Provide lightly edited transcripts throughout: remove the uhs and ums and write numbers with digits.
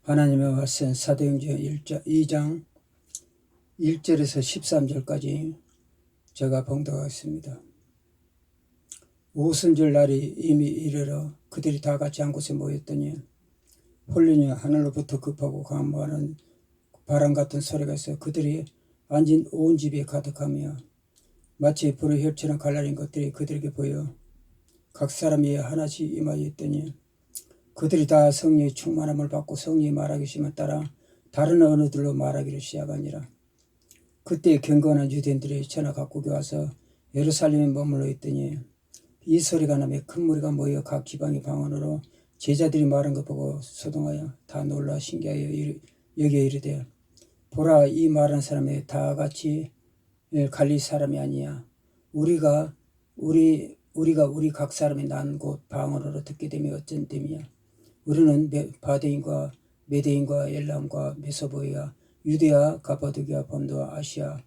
하나님의 말씀 사도행전 2장 1절에서 13절까지 제가 봉독하겠습니다. 오순절 날이 이미 이르러 그들이 다 같이 한 곳에 모였더니 홀륜이 하늘로부터 급하고 강하는 바람 같은 소리가 있어 그들이 앉은 온 집에 가득하며 마치 불의 혈처럼 갈라진 것들이 그들에게 보여 각 사람이 하나씩 임하여 있더니 그들이 다 성령의 충만함을 받고 성령이 말하기심을 따라 다른 언어들로 말하기를 시작하니라. 그때 경건한 유대인들이 전하 각국에 와서 예루살렘에 머물러 있더니 이 소리가 나며 큰 무리가 모여 각 지방의 방언으로 제자들이 말한 것 보고 소동하여 다 놀라 신기하여 여기에 이르되 보라, 이 말하는 사람이 다 같이 갈릴 사람이 아니야. 우리가 우리 각 사람이 난 곳 방언으로 듣게 되면 어쩐 됨이야. 우리는 바데인과 메데인과 엘람과 메소보이아, 유대아, 가파도기아, 본도와 아시아,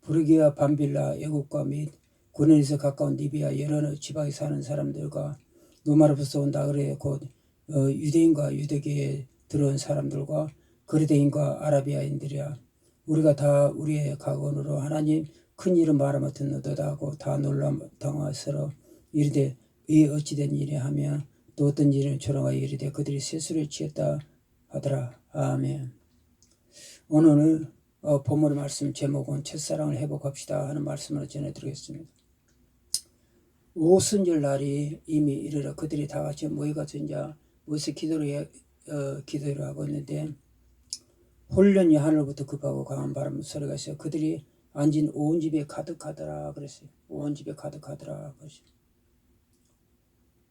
부르기아, 밤빌라, 애국과 및 고난에서 가까운 리비아 여러 지방에 사는 사람들과 로마로부터 온 나그네 곧 유대인과 유대계에 들어온 사람들과 그리대인과 아라비아인들이야. 우리가 다 우리의 각언으로 하나님 큰 일을 말하며 듣는도다 하고 다 놀라 당황하여 이르되 이 어찌된 일이 하며 또 어떤 일은 조롱하여 이르되 그들이 세수를 취했다 하더라. 아멘. 오늘 본문의 말씀 제목은 첫사랑을 회복합시다 하는 말씀으로 전해드리겠습니다. 오순절 날이 이미 이르러 그들이 다 같이 모여가서 이제 모여서 기도를 하고 있는데 홀륜이 하늘로부터 급하고 강한 바람 소리가 있어요. 그들이 앉은 온 집에 가득하더라 그랬어요. 온 집에 가득하더라 그랬어요.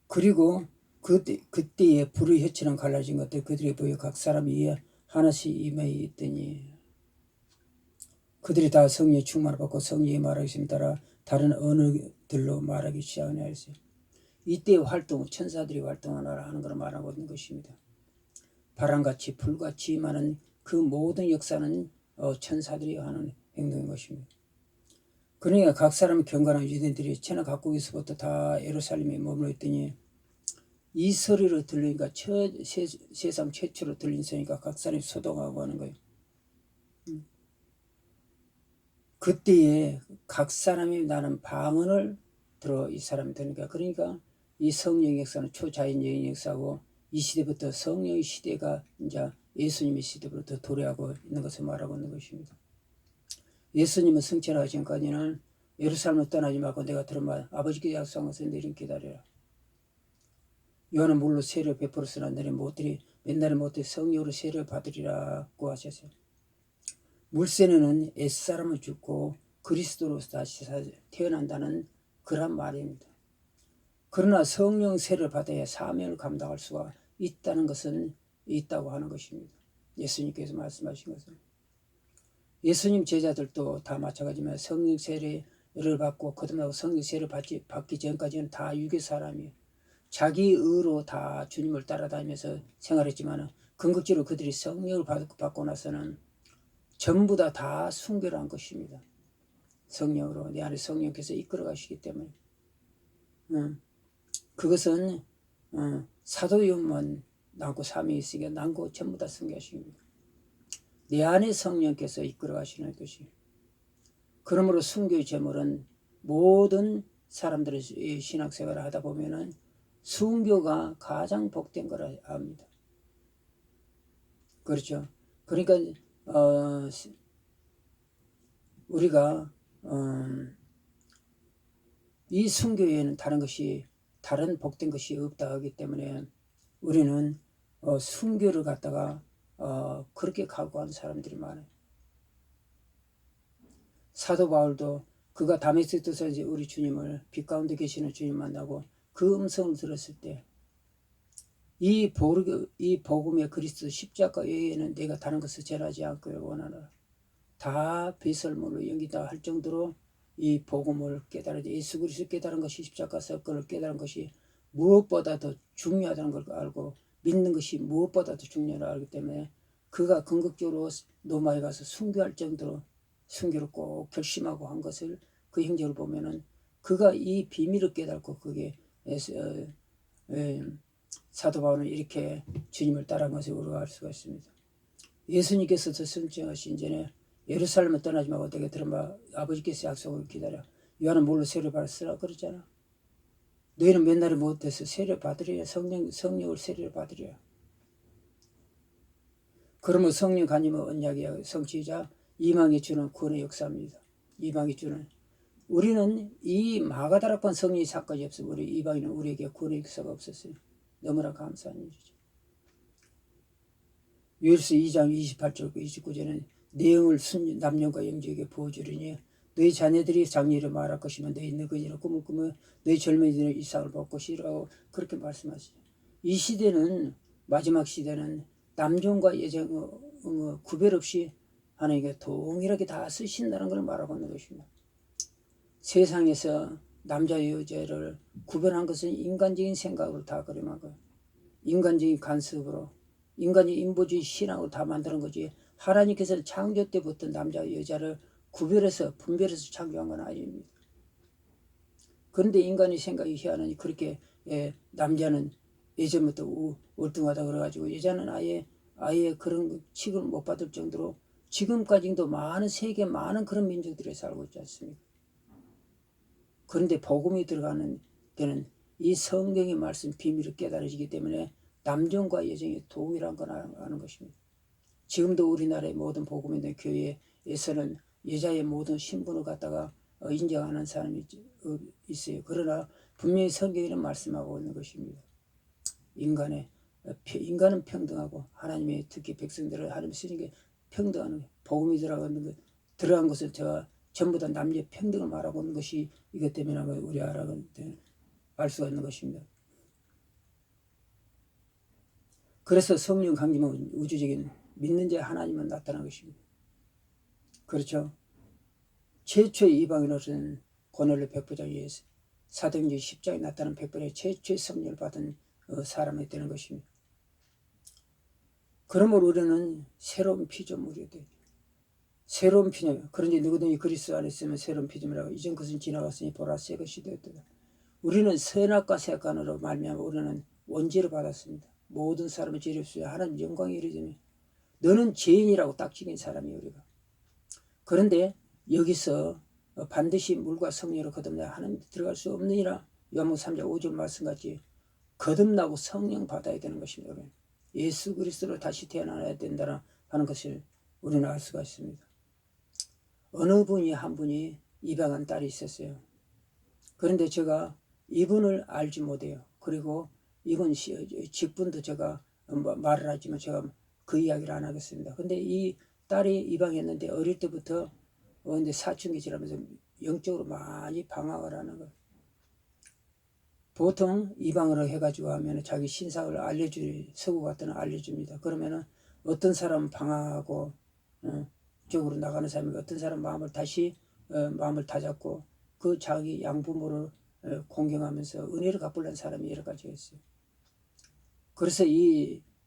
그리고 그때에 불의 혀처럼 갈라진 것들 그들이 보여 각 사람 위에 하나씩 임해 있더니 그들이 다 성령의 충만을 받고 성령의 말하기심에 따라 다른 언어들로 말하기 시작하냐 했어요. 이때의 활동, 천사들이 활동하는 걸 말하고 있는 것입니다. 바람같이 불같이 많은 그 모든 역사는 천사들이 하는 행동인 것입니다. 그러니까 각 사람의 경건한 유대인들이 천하 각국에서부터 다 예루살렘에 머물러 있더니 이 소리를 들으니까 세상 최초로 들린 소리니까 각 사람이 소동하고 하는 거예요. 그때에 각 사람이 나는 방언을 들어 이 사람이 들으니까 그러니까 이 성령의 역사는 초자연적인 역사고 이 시대부터 성령의 시대가 이제 예수님의 시대부터 도래하고 있는 것을 말하고 있는 것입니다. 예수님은 승천하기 전까지는 예루살렘을 떠나지 말고 내가 들은 말 아버지께 약속한 것을 내린 기다려라. 요한은 물로 세례를 베풀었으나 너희 못들이 맨날에 못들이 성령으로 세례를 받으리라고 하셨어요. 물세례는 옛사람을 죽고 그리스도로서 다시 태어난다는 그런 말입니다. 그러나 성령 세례를 받아야 사명을 감당할 수가 있다는 것은 있다고 하는 것입니다. 예수님께서 말씀하신 것은. 예수님 제자들도 다 마찬가지지만 성령 세례를 받고 거듭나고 성령 세례를 받기 전까지는 다 유괴 사람이에요. 자기 의로 다 주님을 따라다니면서 생활했지만 궁극적으로 그들이 성령을 받고 나서는 전부 다 순교를 한 것입니다. 성령으로 내 안에 성령께서 이끌어 가시기 때문에 그것은 사도요한만 남고 삼위 있으니까 남고 전부 다 순교하십니다. 내 안에 성령께서 이끌어 가시는 것이. 그러므로 순교의 제물은 모든 사람들의 신학생활을 하다 보면은 순교가 가장 복된 거라 합니다. 그렇죠. 그러니까 우리가 이 순교에는 다른 복된 것이 없다 하기 때문에 우리는 순교를 갖다가 그렇게 각오한 사람들이 많아요. 사도 바울도 그가 다메섹에서 이제 우리 주님을 빛 가운데 계시는 주님 만나고 그 음성을 들었을 때 이 복음의 그리스도 십자가 외에는 내가 다른 것을 전하지 않고 원하노라. 다 배설물로 여기다 할 정도로 이 복음을 깨달아야 예수 그리스도 깨달은 것이 십자가 사건을 깨달은 것이 무엇보다 더 중요하다는 걸 알고 믿는 것이 무엇보다 더 중요하다고 알기 때문에 그가 궁극적으로 로마에 가서 순교할 정도로 순교를 꼭 결심하고 한 것을 그 행적을 보면은 그가 이 비밀을 깨닫고 그게 사도 바울은 이렇게 주님을 따라간 것을 우리가 알 수가 있습니다. 예수님께서도 승천하신 전에 예루살렘을 떠나지 말고 내게 들은 바 아버지께서 약속을 기다려 요한은 뭘로 세례 받았으라 그랬잖아. 너희는 맨날에 못해서 세례 받으리라. 성령을 세례를 받으리라. 그러면 성령 간임은 언약이야. 성취자 이방이 주는 구원의 역사입니다. 이방이 주는 우리는 이 마가다락방 성령이 사건이 없으면 우리 이방인은 우리에게 구원의 역사가 없었어요. 너무나 감사한 일이죠. 요엘서 2장 28절 29절은 내용을 남녀가 영지에게 부어주리니 너희 자녀들이 장래를 말할 것이면 너희 늙은이로 꿈을 꾸며 너희 젊은이들은 이삭을 볼 것이라고 그렇게 말씀하시죠. 이 시대는 마지막 시대는 남종과 여종 구별 없이 하나님께 동일하게 다 쓰신다는 걸 말하고 있는 것입니다. 세상에서 남자 여자를 구별한 것은 인간적인 생각으로 다 그림하고 인간적인 간섭으로 인간의 인보주의 신앙으로 다 만드는 거지 하나님께서 창조 때부터 남자 여자를 구별해서 분별해서 창조한 건 아닙니다. 그런데 인간의 생각이 희한하니 그렇게 남자는 예전부터 월등하다 그래가지고 여자는 아예 그런 취급을 못 받을 정도로 지금까지도 많은 세계 많은 그런 민족들이 살고 있지 않습니까? 그런데 복음이 들어가는 데는 이 성경의 말씀 비밀을 깨달아지기 때문에 남종과 여종이 동일한 걸 아는 것입니다. 지금도 우리나라의 모든 복음 있는 교회에서는 여자의 모든 신분을 갖다가 인정하는 사람이 있어요. 그러나 분명히 성경에는 말씀하고 있는 것입니다. 인간은 평등하고 하나님의 특히 백성들을 하나님 쓰는 게 평등하는 복음이 들어간 것을 제가 전부 다 남녀 평등을 말하고 있는 것이 이것 때문에 우리 알 수가 있는 것입니다. 그래서 성령 강림은 우주적인 믿는 자 하나님만 나타난 것입니다. 그렇죠? 최초의 이방인으로서는 고넬료 백부장이 사도행전 10장에 나타난 백부장이 최초의 성령을 받은 사람이 되는 것입니다. 그러므로 우리는 새로운 피조물이 되죠. 새로운 피조물. 그런지 누구든지 그리스도 안에 있으면 새로운 피조물이라고 이전 것은 지나갔으니 보라 새 것이 되었다. 우리는 선악과 세간으로 말미암아 우리는 원죄를 받았습니다. 모든 사람의 죄를 없으며 하나님 영광이 이르지니 너는 죄인이라고 딱 찍힌 사람이에요 우리가. 그런데 여기서 반드시 물과 성령으로 거듭나 하나님 들어갈 수 없느니라. 요한복음 3장 5절 말씀같이 거듭나고 성령 받아야 되는 것입니다. 예수 그리스도로 다시 태어나야 된다는 하는 것을 우리는 알 수가 있습니다. 어느 분이 한 분이 입양한 딸이 있었어요. 그런데 제가 이분을 알지 못해요. 그리고 이건 직분도 제가 말을 하지만 제가 그 이야기를 안 하겠습니다. 근데 이 딸이 입양했는데 어릴 때부터 근데 사춘기 지나면서 영적으로 많이 방황을 하는 거예요. 보통 입양을 해가지고 하면 자기 신상을 서구 같은 알려줍니다. 그러면은 어떤 사람은 방황하고 쪽으로 나가는 사람이 어떤 사람 마음을 다잡고 그 자기 양부모를 공경하면서 은혜를 갚으려는 사람이 여러 가지가 있어요. 그래서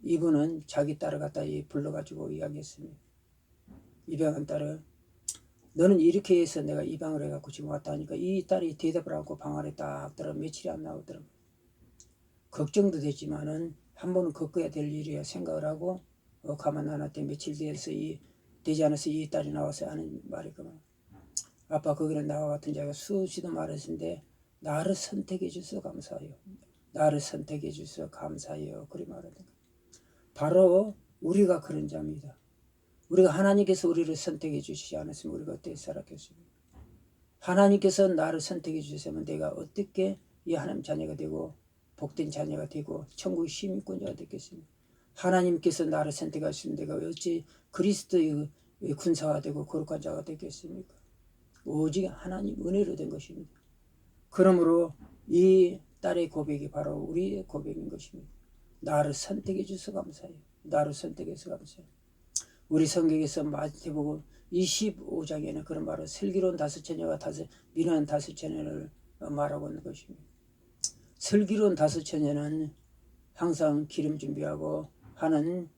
이분은 자기 딸을 갖다 불러가지고 이야기했습니다. 입양한 딸을 너는 이렇게 해서 내가 입양을 해갖고 지금 왔다 하니까 이 딸이 대답을 하고 방 안에 딱 들어 며칠이 안 나오더라고요. 걱정도 되지만은 한 번은 겪어야 될 일이야 생각을 하고 가만 안 놨더니 며칠 되지 않아서 이 딸이 나와서 하는 말이구만. 아빠 거기는 나와 같은 자가 수시도 말했는데 나를 선택해 주셔서 감사해요. 나를 선택해 주셔서 감사해요. 그리 말하던 바로 우리가 그런 자입니다. 우리가 하나님께서 우리를 선택해 주시지 않았으면 우리가 어떻게 살았겠습니까? 하나님께서 나를 선택해 주셨으면 내가 어떻게 이 하나님 자녀가 되고 복된 자녀가 되고 천국의 시민권자가 됐겠습니까? 하나님께서 나를 선택하시면 내가 어찌 그리스도의 군사가 되고 거룩한 자가 됐겠습니까? 오직 하나님 은혜로 된 것입니다. 그러므로 이 딸의 고백이 바로 우리의 고백인 것입니다. 나를 선택해 주셔서 감사해요. 나를 선택해서 감사해요. 우리 성경에서 마태복음 25장에는 그런 말을 슬기로운 다섯 처녀와 미련한 다섯 처녀를 말하고 있는 것입니다. 슬기로운 다섯 처녀는 항상 기름 준비하고 하는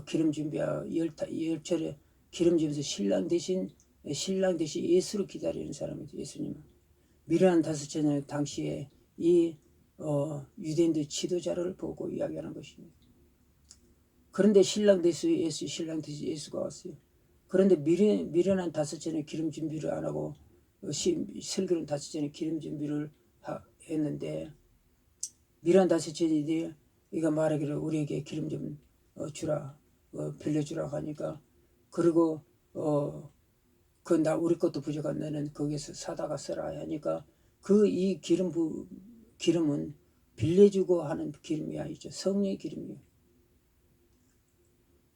기름 준비하고 열철에 기름 주면서 신랑 대신 예수를 기다리는 사람이죠. 예수님은. 미련한 다섯 처녀는 당시에 이 유대인들 지도자를 보고 이야기하는 것입니다. 그런데 신랑 대수 예수, 신랑 대수 예수가 왔어요. 그런데 미련한 다섯 전에 기름 준비를 안 하고 설교는 다섯 전에 기름 준비를 했는데 미련한 다섯 전이 이가 말하기를 우리에게 기름 좀 주라, 빌려주라 하니까 그리고 나 우리 것도 부족한 너는 거기서 사다가 써라 하니까 이 기름은 빌려주고 하는 기름이 아니죠. 성령의 기름이에요.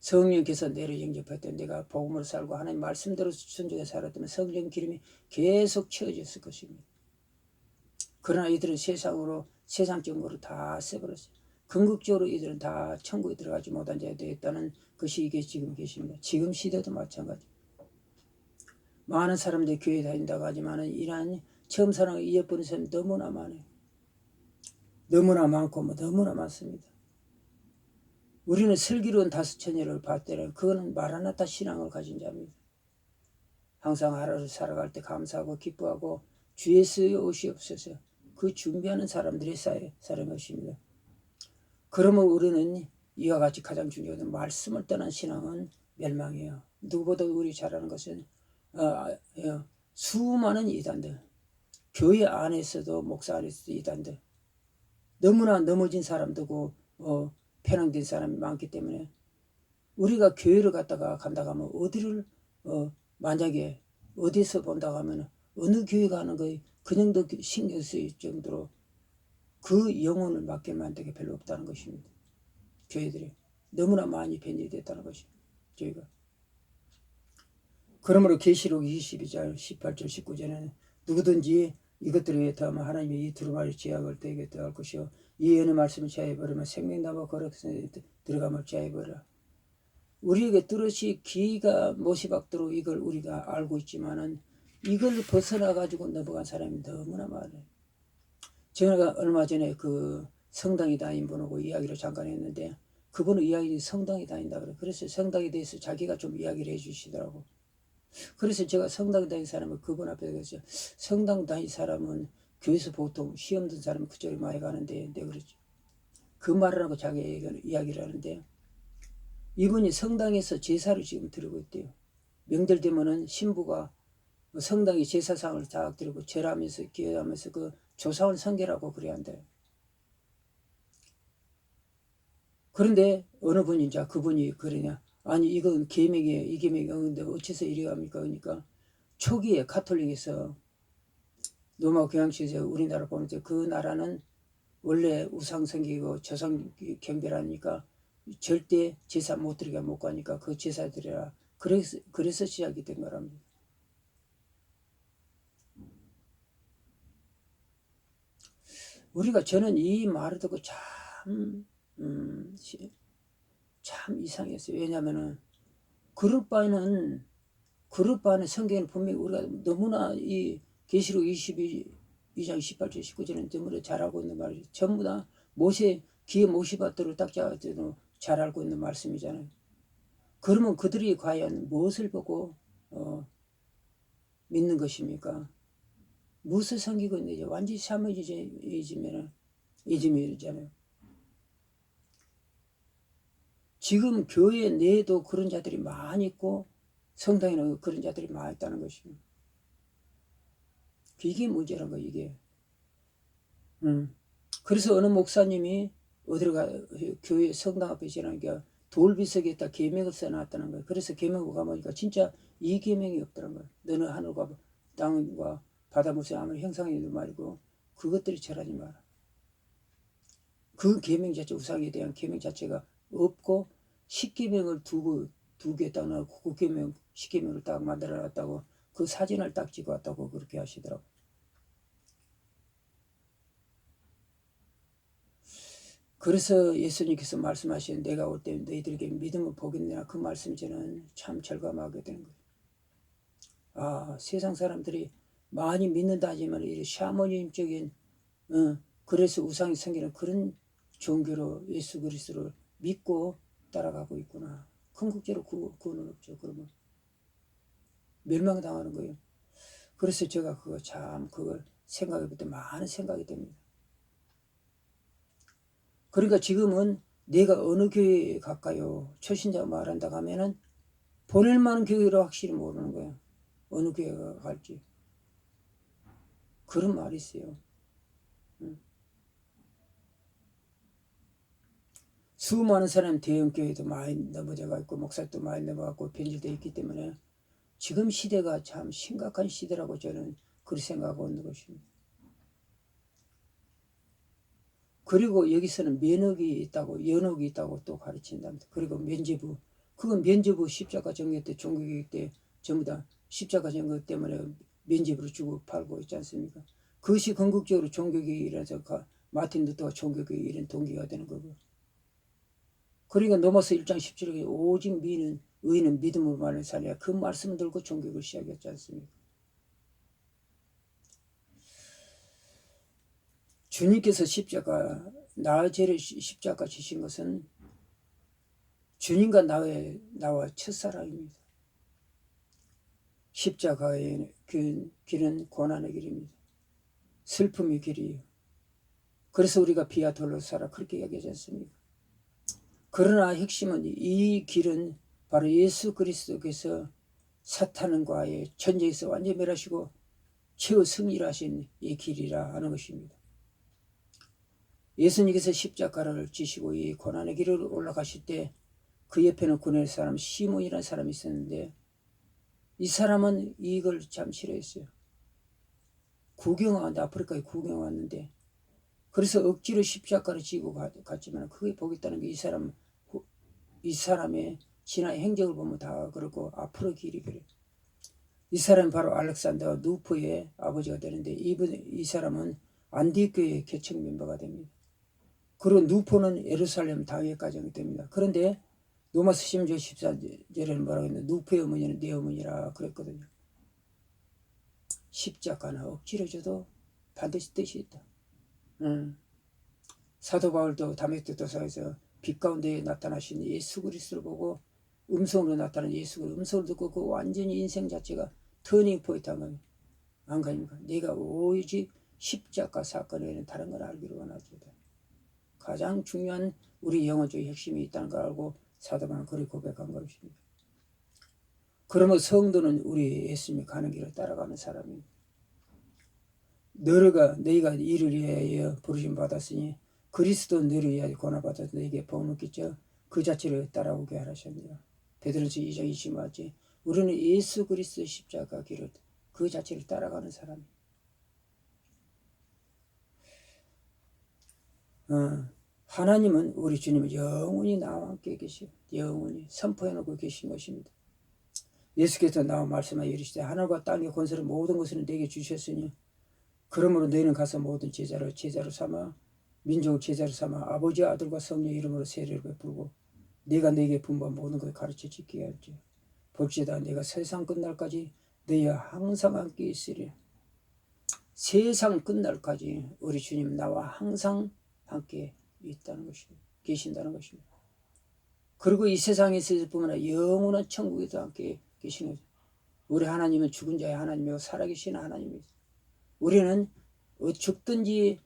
성령께서 내를 영접할 때 내가 복음으로 살고 하나님 말씀대로 순종해 살았다면 성령 기름이 계속 채워졌을 것입니다. 그러나 이들은 세상적으로 다 써버렸어요. 궁극적으로 이들은 다 천국에 들어가지 못한 자가 되었다는 것이 이게 지금 계십니다. 지금 시대도 마찬가지. 많은 사람들이 교회 다닌다고 하지만 이러한 처음 사랑을 잊어버린 사람이 너무나 많아요. 너무나 많고 너무나 많습니다. 우리는 슬기로운 다섯 처녀를 봤더니 그거는 마라나타 신앙을 가진 자입니다. 항상 하루를 살아갈 때 감사하고 기뻐하고 주 예수의 옷이 없어서 그 준비하는 사람들이 사는 것입니다. 그러면 우리는 이와 같이 가장 중요한 말씀을 떠난 신앙은 멸망이에요. 누구보다 우리 잘 아는 것은 수많은 이단들, 교회 안에서도 목사 안에서도 이단들, 너무나 넘어진 사람들고 편향된 사람이 많기 때문에 우리가 교회를 간다고 하면 어디를 만약에 어디서 본다고 하면 어느 교회 가는 거에 그냥도 신경 쓰일 정도로 그 영혼을 맡길 만한 게 별로 없다는 것입니다. 교회들이 너무나 많이 변질됐다는 것입니다. 저희가 그러므로 계시록 22장 18절 19절에는 누구든지 이것들을 위해 더하면 하나님이 이 두루마리 제약을 되게 더할 것이요 이 은혜 말씀을 제하여버리면 생명나무 거룩에 들어가면 제하여버리라. 우리에게 뚜렷이 기가 못이 박도록 이걸 우리가 알고 있지만은 이걸 벗어나 가지고 넘어간 사람이 너무나 많아요. 제가 얼마 전에 그 성당에 다닌 분하고 이야기를 잠깐 했는데 그분은 이야기 성당에 다닌다 그래. 그래서 성당에 대해서 자기가 좀 이야기를 해주시더라고. 그래서 제가 성당 다닌 사람을 그분 앞에 가서 성당 다닌 사람은 교회에서 보통 시험 든 사람은 그쪽에 많이 가는데 내가 그랬죠. 그 말을 하고 자기 이야기를 하는데 이분이 성당에서 제사를 지금 드리고 있대요. 명절 되면은 신부가 성당에 제사상을 다 드리고 절하면서 기도하면서 그 조사원 성결하고 그래야 한대. 그런데 어느 분이 이제 그분이 그러냐. 아니 이건 계명이에요. 이 계명이에요. 근데 어째서 이래 합니까? 그러니까 초기에 가톨릭에서 로마 교황청에서 우리나라 보는데 그 나라는 원래 우상 섬기고 조상 경배라니까 절대 제사 못 드리게 못 가니까 그 제사 드려라. 그래서 시작이 된 거랍니다. 저는 이 말을 듣고 참 이상했어요. 왜냐면은 그룹 안에 성경에는 분명히 우리가 너무나 이 계시록 22장 18절 19절은 너무나 잘 알고 있는 말이죠. 전부 다 귀에 모시밭도를 딱 잡아도 잘 알고 있는 말씀이잖아요. 그러면 그들이 과연 무엇을 보고 믿는 것입니까? 무엇을 섬기고 있는지 완전히 샤머니즘이잖아요. 지금 교회 내에도 그런 자들이 많이 있고 성당에는 그런 자들이 많이 있다는 것입니다. 이게 문제란 거예요. 이게. 그래서 어느 목사님이 교회 성당 앞에 지나니까 돌비석에다 계명을 써놨다는 거예요. 그래서 계명을 가보니까 진짜 이 계명이 없더란 거예요. 너는 하늘과 땅과 바다 무슨 아무리 형상이 있는 말이고 그것들이 절하지 마라. 그 계명 자체 우상에 대한 계명 자체가 없고 10계명을 두 개 딱 넣고 9계명 10계명을 딱 만들어놨다고 그 사진을 딱 찍어왔다고 그렇게 하시더라고요. 그래서 예수님께서 말씀하신 내가 올 때 너희들에게 믿음을 보겠느냐 그 말씀 저는 참 절감하게 되는 거예요. 세상 사람들이 많이 믿는다 하지만 이 샤머니즘적인 그래서 우상이 생기는 그런 종교로 예수 그리스도를 믿고 따라가고 있구나. 궁극적으로 구원은 없죠. 그러면 멸망당하는 거예요. 그래서 제가 그걸 생각해 볼 때 많은 생각이 됩니다. 그러니까 지금은 내가 어느 교회에 갈까요? 초신자 말한다고 하면은 보낼 만한 교회를 확실히 모르는 거야. 어느 교회가 갈지. 그런 말이 있어요. 수많은 사람 대형교회도 많이 넘어져가 있고 목사도 많이 넘어가고 변질되어 있기 때문에 지금 시대가 참 심각한 시대라고 저는 그렇게 생각하고 있는 것입니다. 그리고 여기서는 면역이 있다고 연옥이 있다고 또 가르친답니다. 그리고 면죄부, 그건 면죄부 십자가 전개 때 종교개혁 때 전부 다 십자가 전개 때문에 면죄부를 주고 팔고 있지 않습니까? 그것이 궁극적으로 종교개혁이라서 마틴 루터가 종교개혁 이런 동기가 되는 거고. 그러니까 로마서 1장 17절에 오직 의인은 믿음으로만을 살려야, 그 말씀을 들고 종교를 시작했지 않습니까? 주님께서 나의 죄를 십자가 지신 것은 주님과 나와 첫사랑입니다. 십자가의 길은 고난의 길입니다. 슬픔의 길이에요. 그래서 우리가 비아돌로사라 그렇게 얘기하지 않습니까? 그러나 핵심은 이 길은 바로 예수 그리스도께서 사탄과의 전쟁에서 완전히 멸하시고 최후 승리를 하신 이 길이라 하는 것입니다. 예수님께서 십자가를 지시고 이 고난의 길을 올라가실 때 그 옆에는 구레네 사람 시몬이라는 사람이 있었는데, 이 사람은 이걸 참 싫어했어요. 아프리카에 구경 왔는데, 그래서 억지로 십자가를 지고 갔지만 그게 보겠다는 게 이 사람의 지나의 행적을 보면 다 그렇고 앞으로 길이 그래. 이 사람이 바로 알렉산더 누포의 아버지가 되는데, 이 사람은 안디교의 개척 멤버가 됩니다. 그리고 누포는 예루살렘 다윗 가정이 됩니다. 그런데 로마서 10장 14절에는 뭐라고 했는데, 누포의 어머니는 내 어머니라 그랬거든요. 십자가는 억지로 줘도 반드시 뜻이 있다. 사도 바울도 다메섹 도서에서 빛 가운데 나타나신 예수 그리스도를 보고 음성으로 나타난 예수 그리스도 음성을 듣고 그 완전히 인생 자체가 터닝 포인트한 거예요. 안 가니까 내가 오직 십자가 사건 외에는 다른 걸 알기로 원하도다. 가장 중요한 우리 영혼적인 핵심이 있다는 걸 알고 사도 바울은 그렇게 고백한 것입니다. 그러면 성도는 우리 예수님이 가는 길을 따라가는 사람입니다. 너희가 이를 위하여 부르심 받았으니 그리스도 너를 위하여 고난받아서 너에게 복을 끼쳐 그 자체를 따라오게 하셨느니라. 베드로서 2장 20절에 우리는 예수 그리스도 십자가 길을 그 자체를 따라가는 사람이에요. 하나님은 우리 주님은 영원히 나와 함께 계시고 영원히 선포해놓고 계신 것입니다. 예수께서 나와 말씀하여 이르시되 하늘과 땅의 권세를 모든 것을 내게 주셨으니 그러므로 너희는 가서 모든 제자로 삼아 민족을 제자로 삼아 아버지 아들과 성령 이름으로 세례를 베풀고 내가 너에게 분부한 모든 것을 가르쳐 지키게 할지 볼지어다 내가 세상 끝날까지 너희와 항상 함께 있으리라. 세상 끝날까지 우리 주님 나와 항상 함께 있다는 것입니다. 계신다는 것입니다. 그리고 이 세상에서 뿐만 아니라 영원한 천국에도 함께 계시는 거죠. 우리 하나님은 죽은 자의 하나님이고 살아계신 하나님이죠. 우리는 죽든지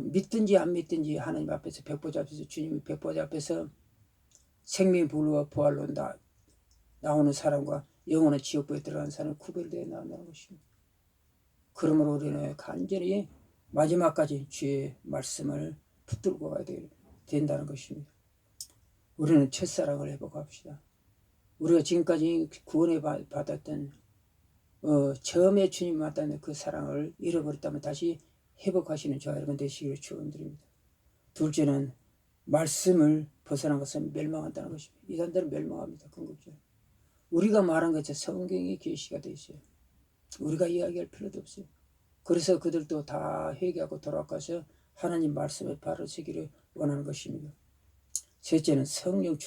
믿든지 안 믿든지 하나님 앞에서 백보자 앞에서 주님 백보자 앞에서 생명의 부활로 나오는 사람과 영원한 지옥불에 들어가는 사람을 구별되어 나온다는 것입니다. 그러므로 우리는 간절히 마지막까지 주의 말씀을 붙들고 가야 된다는 것입니다. 우리는 첫사랑을 회복합시다. 우리가 지금까지 구원에 받았던 처음에 주님 만났던 그 사랑을 잃어버렸다면 다시 회복하시는 저와 여러분 되시기를 축원드립니다. 둘째는 말씀을 벗어난 것은 멸망한다는 것입니다. 이단들은 멸망합니다. 궁극적으로. 우리가 말한 것처럼 성경이 계시가 되어 있어요. 우리가 이야기할 필요도 없어요. 그래서 그들도 다 회개하고 돌아가서 하나님 말씀에 발을 서기를 원하는 것입니다. 셋째는 성령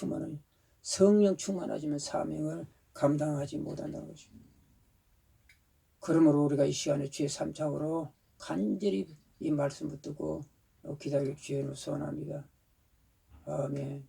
충만하지만 사명을 감당하지 못한다는 것입니다. 그러므로 우리가 이 시간에 주의 3창으로 간절히 이 말씀 붙들고 기다릴 주님을 소원합니다. 아멘.